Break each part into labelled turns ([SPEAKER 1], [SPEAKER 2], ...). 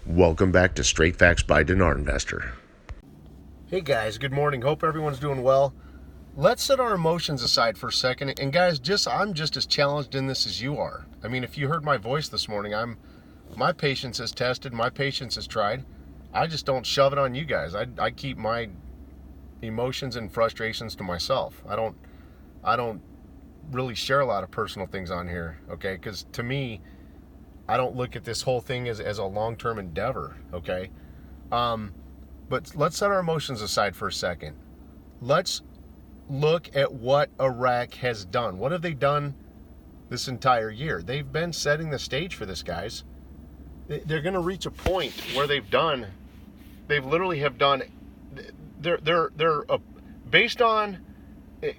[SPEAKER 1] Welcome back to Straight Facts by Dinar Investor.
[SPEAKER 2] Hey guys, good morning. Hope everyone's doing well. Let's set our emotions aside for a second. And guys, I'm just as challenged in this as you are. I mean, if you heard my voice this morning, my patience is tested, my patience is tried. I just don't shove it on you guys. I keep my emotions and frustrations to myself. I don't really share a lot of personal things on here, okay? Because to me, I don't look at this whole thing as a long-term endeavor, okay? But let's set our emotions aside for a second. Let's look at what Iraq has done. What have they done this entire year? They've been setting the stage for this, guys. They're going to reach a point where they've literally have done, they're based on,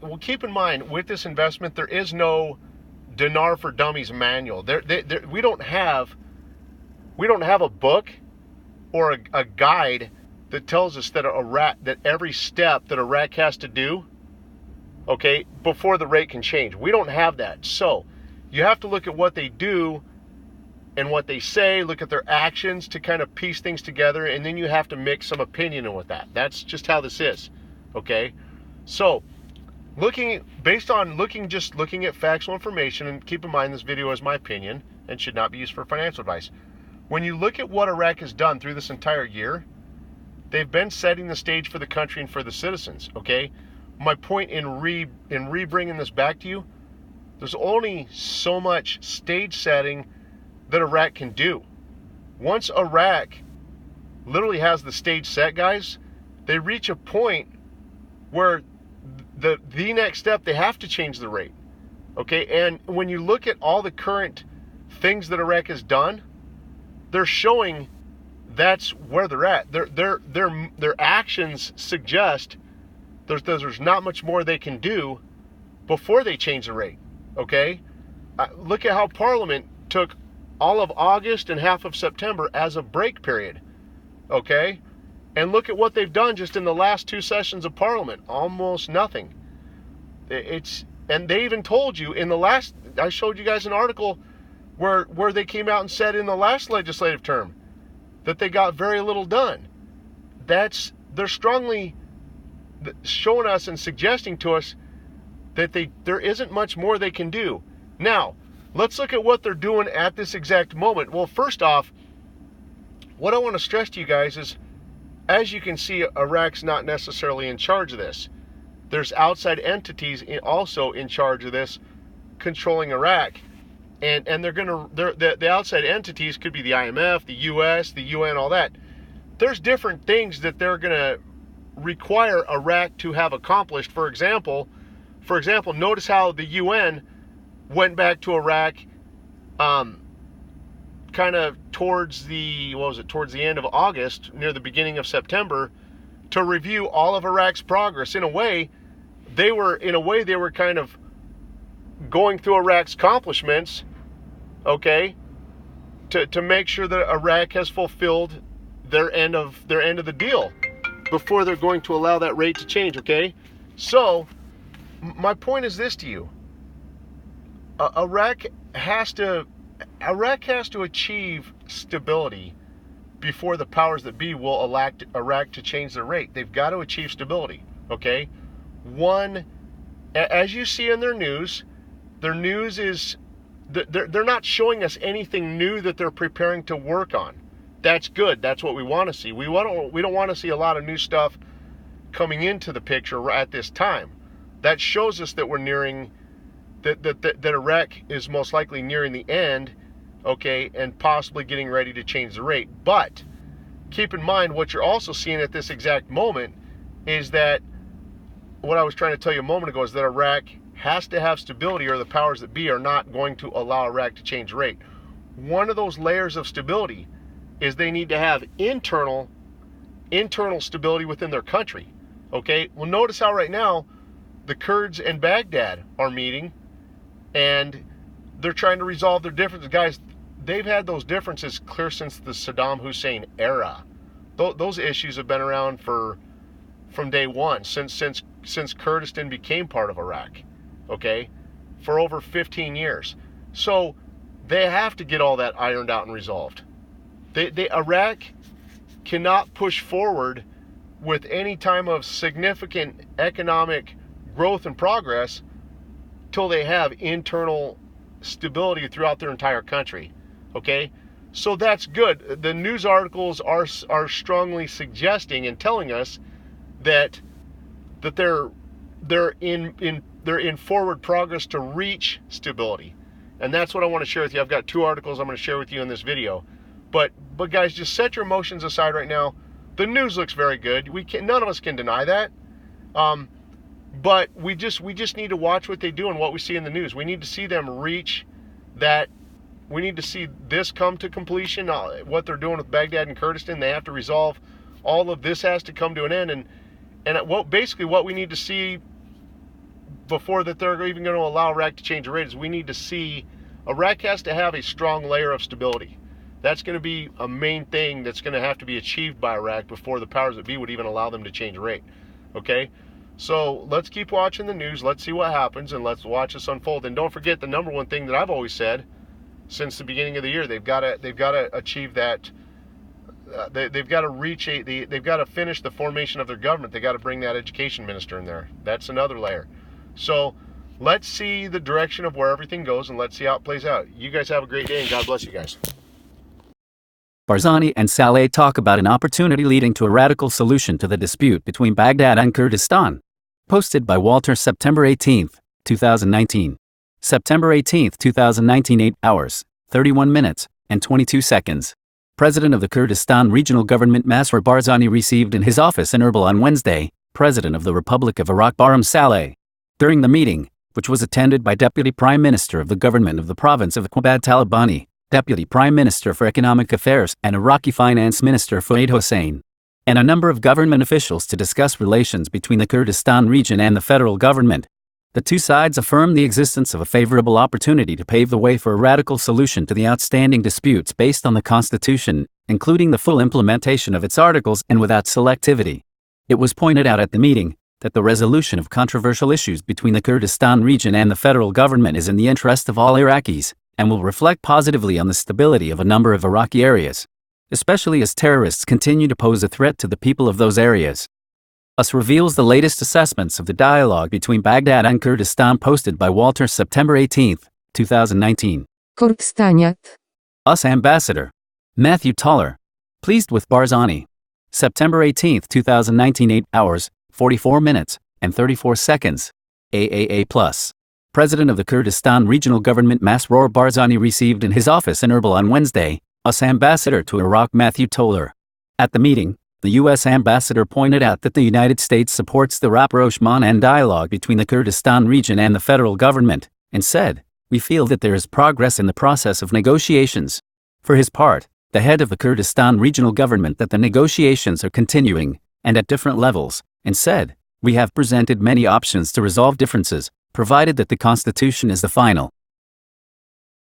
[SPEAKER 2] well, keep in mind, with this investment, there is no Dinar for Dummies manual. We don't have a book or a guide that tells us that that every step that Iraq has to do, okay, before the rate can change. We don't have that. So you have to look at what they do and what they say, look at their actions to kind of piece things together, and then you have to mix some opinion in with that. That's just how this is, okay? So looking at factual information, and keep in mind this video is my opinion and should not be used for financial advice. When you look at what Iraq has done through this entire year, they've been setting the stage for the country and for the citizens, okay? My point in re-bringing this back to you, there's only so much stage setting that Iraq can do. Once Iraq literally has the stage set, guys, they reach a point where the next step, they have to change the rate, okay? And when you look at all the current things that Iraq has done, they're showing that's where they're at. Their actions suggest there's not much more they can do before they change the rate, okay? Look at how Parliament took all of August and half of September as a break period, okay? And look at what they've done just in the last two sessions of Parliament. Almost nothing. And they even told you in the last, I showed you guys an article where they came out and said in the last legislative term that they got very little done. They're strongly showing us and suggesting to us that there isn't much more they can do. Now, let's look at what they're doing at this exact moment. Well, first off, what I want to stress to you guys is, as you can see, Iraq's not necessarily in charge of this. There's outside entities also in charge of this, controlling Iraq. And the outside entities could be the IMF, the US, the UN, all that. There's different things that they're going to require Iraq to have accomplished. For example, notice how the UN went back to Iraq kind of towards the end of August, near the beginning of September, to review all of Iraq's progress. In a way, they were kind of going through Iraq's accomplishments, okay, to make sure that Iraq has fulfilled their end of the deal before they're going to allow that rate to change, okay? So my point is this to you. Iraq has to achieve stability before the powers that be will elect Iraq to change their rate. They've got to achieve stability, okay? As you see in their news is they're not showing us anything new that they're preparing to work on. That's good. That's what we want to see. We don't want to see a lot of new stuff coming into the picture at this time. That shows us that we're nearing that Iraq is most likely nearing the end, okay, and possibly getting ready to change the rate. But keep in mind, what you're also seeing at this exact moment is that what I was trying to tell you a moment ago is that Iraq has to have stability, or the powers that be are not going to allow Iraq to change the rate. One of those layers of stability is they need to have internal stability within their country, okay? Well, notice how right now the Kurds and Baghdad are meeting, and they're trying to resolve their differences. Guys, they've had those differences clear since the Saddam Hussein era. Those issues have been around from day one, since Kurdistan became part of Iraq, okay, for over 15 years. So they have to get all that ironed out and resolved. Iraq cannot push forward with any time of significant economic growth and progress till they have internal stability throughout their entire country. Okay, so that's good. The news articles are strongly suggesting and telling us that they're in forward progress to reach stability, and that's what I want to share with you. I've got 2 articles I'm going to share with you in this video, but guys, just set your emotions aside right now. The news looks very good. None of us can deny that. But we just need to watch what they do and what we see in the news. We need to see them reach that. We need to see this come to completion. What they're doing with Baghdad and Kurdistan, they have to resolve. All of this has to come to an end. And basically what we need to see before that they're even going to allow Iraq to change the rate is we need to see Iraq has to have a strong layer of stability. That's going to be a main thing that's going to have to be achieved by Iraq before the powers that be would even allow them to change rate. Okay? So let's keep watching the news. Let's see what happens, and let's watch this unfold. And don't forget the number one thing that I've always said since the beginning of the year: they've got to achieve that. They've got to they've got to finish the formation of their government. They got to bring that education minister in there. That's another layer. So let's see the direction of where everything goes, and let's see how it plays out. You guys have a great day, and God bless you guys.
[SPEAKER 3] Barzani and Saleh talk about an opportunity leading to a radical solution to the dispute between Baghdad and Kurdistan. Posted by Walter, September 18, 2019. September 18, 2019, 8 hours, 31 minutes, and 22 seconds. President of the Kurdistan Regional Government Masroor Barzani received in his office in Erbil on Wednesday, President of the Republic of Iraq Barham Saleh. During the meeting, which was attended by Deputy Prime Minister of the Government of the Province of Qubad Talabani, Deputy Prime Minister for Economic Affairs and Iraqi Finance Minister Fuad Hussein, and a number of government officials to discuss relations between the Kurdistan region and the federal government. The 2 sides affirmed the existence of a favorable opportunity to pave the way for a radical solution to the outstanding disputes based on the Constitution, including the full implementation of its articles and without selectivity. It was pointed out at the meeting that the resolution of controversial issues between the Kurdistan region and the federal government is in the interest of all Iraqis, and will reflect positively on the stability of a number of Iraqi areas, especially as terrorists continue to pose a threat to the people of those areas. US reveals the latest assessments of the dialogue between Baghdad and Kurdistan, posted by Walter, September 18, 2019.
[SPEAKER 4] Kurdistaniat.
[SPEAKER 3] US Ambassador Matthew Toller, pleased with Barzani. September 18, 2019, 8 hours, 44 minutes, and 34 seconds. AAA+. President of the Kurdistan Regional Government Masroor Barzani received in his office in Erbil on Wednesday, US Ambassador to Iraq Matthew Toller. At the meeting, the U.S. ambassador pointed out that the United States supports the rapprochement and dialogue between the Kurdistan region and the federal government, and said, "We feel that there is progress in the process of negotiations." For his part, the head of the Kurdistan regional government that the negotiations are continuing, and at different levels, and said, "We have presented many options to resolve differences, provided that the Constitution is the final